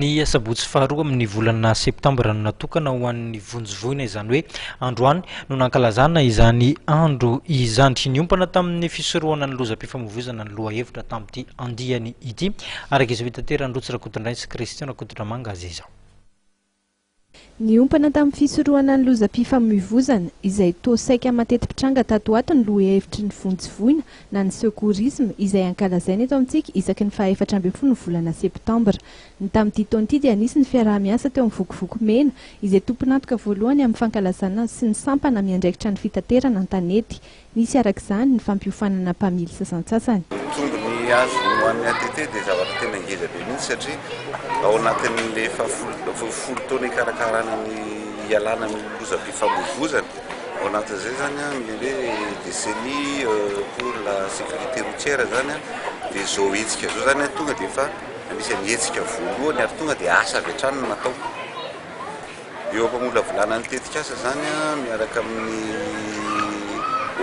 Ny asabotsy faha-roa amin'ny volana septambra no natokana ho an'ny vonjy voina, izany hoe androany no nakalazaina izany andro izany. Niompana tamin'ny fisorohana ny lozam-pifamoivoizana ny lohahevitra tamin'ity androany ity. Araka izay tanteraka Rotsy Rakotondrainy sy Kristiana Rakotondramanga azy izao. Niompana tamin'ny fisorohana ny lozam-pifamoivoizana izay toa saika mateti-pitranga tato ato ny lohahevitry ny vonjy voina na ny secourisme izay ankalazaina eto amintsika isaky ny faha-14 ny volana septambra. Ny tamin'ity taona ity dia anisy ny fiaraha-miasa teo amin'ny vokovoko mena izay tompon'antoka voalohany amin'ny fankalazana sy ny sampana miandraikitra ny fitaterana an-tanety. Nisy arak'izany ny fampiofanana mpamily sasantsasany. Tombony azo ho an'ny ATT dia zavatra tena ngeza be mihitsy satria ao anatin'ilay folo taona ikarakarana ny ialana amin'ny lozam-pifamoivoizana. Ao anatin'izay zany le décennie pour la sécurité routière zany dia zao hetsika zao zany tonga dia efa anisany hetsika voalohany ary tonga dia asa avy hatrany no natao. Eo ampamola volana ny tetika asa zany miaraka amin'ny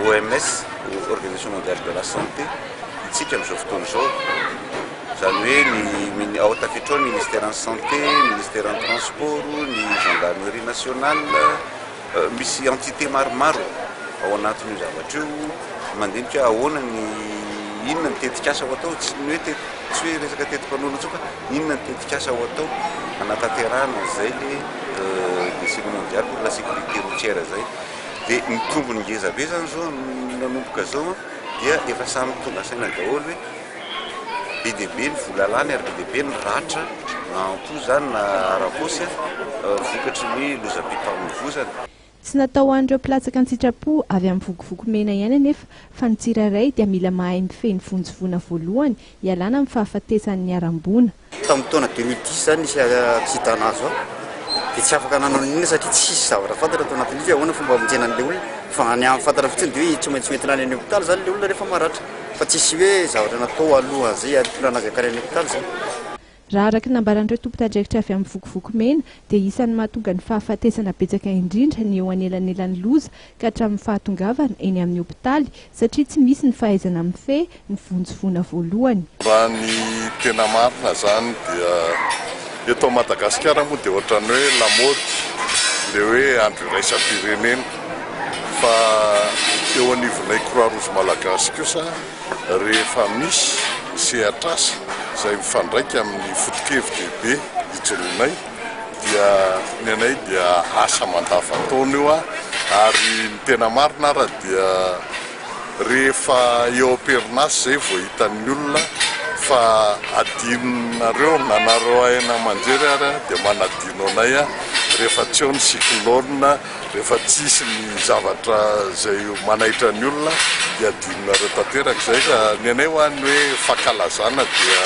OMS, Organisation mondiale de la santé, itsika amin'izao fotoana izao. Zany hoe ny ao tafiditra ao ny ministère en santé, ministère en transport, ny gendarmerie nationale, misy entité maromaro ao anatin'io zavatra io mandinika ahoana ny inona ny tetikasa ho atao, tsy hoe resaka tetim-panoana tsoka, inona ny tetikasa ho atao anatanterahana zay le décennie mondiale pour la sécurité routière zay. Dia ny tombony ngeza be zany zao nanomboka zao dia efa samy tonga saina daholo hoe be dia be ny volalany ary be dia be ny ratra ampo zany na arakosy vokatry ny lozam-pifamoivoizana. Tsy natao an'ireo mpilatsaka ny sitrapo avy amin'ny vokovoko mena ihany anefa fa ny tsirairay dia mila mahay mifehy ny vonjy voina voalohany ialana amin'ny fahafatesan'ny arambona. Tamin'ny taona 2010 zany nisy aksidana azo dia tsy afaka nanao n'inona satria tsisy zavatra fantatra tao anatin'io hoe ahoana fomba hamonjena an'ilay olona fa ny amin'ny fantatra fotsiny dia hoe tsy maintsy mety lany any hôpitaly zany ilay olona rehefa maratra fa tsisy hoe zavatra natao alohan'izay atolana azy akany any hôpitaly zany. Raha araka nambaran'ireo tompon'andraikitra avy amin'ny vokovoko mena dia isan'ny mahatonga ny fahafatesana betsaka indrindra ny eo anelanelan'ny loza ka hatramin'ny fahatongavana eny amin'ny hôpitaly satria tsy misy ny fahaizana mifehy ny vonjy voina voalohany. Raha ny tena marina zany dia eto Madagasikara moa dia ohatrany hoe lamaody ilay hoe andro iraisam-pirenena fa eo anivonay Croix-Rouge malagasy kosa rehefa misy sehatr'asa izay mifandraika amin'ny foto-kevitra be ijoroanay dia ny anay dia asa mandavan-taona io ary ny tena marina ara dia rehefa eo am-perinasa zay vao hitan'ny olona fa adinonareo nanareo aina manjery ary dia manadino anay rehefa tsy eo ny cyclone, rehefa tsisy ny zavatra zay manaitra ny olona dia adinonareo tanteraka izay ka ny anay ho an'ny hoe fankalazana dia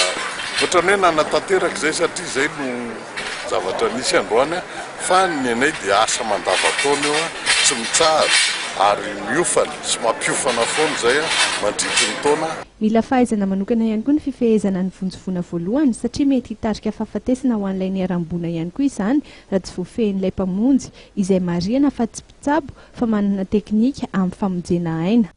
ohatrany hoe nanatanteraka izay satria izay no zavatra nisy androany fa ny anay dia asa mandava-taona io tsy mitsahatra ary miofana sy mampiofana foana izay mandritry ny taona. Mila fahaizana manokana ihany koa ny fifehezana ny vonjy voina voalohany satria mety hitarika fahafatesana ho an'ilay ny arambona ihany koa izany raha tsy voafehin'ilay mpamonjy izay marihana fa tsy mpitsabo fa manana teknika amin'ny famonjena aina.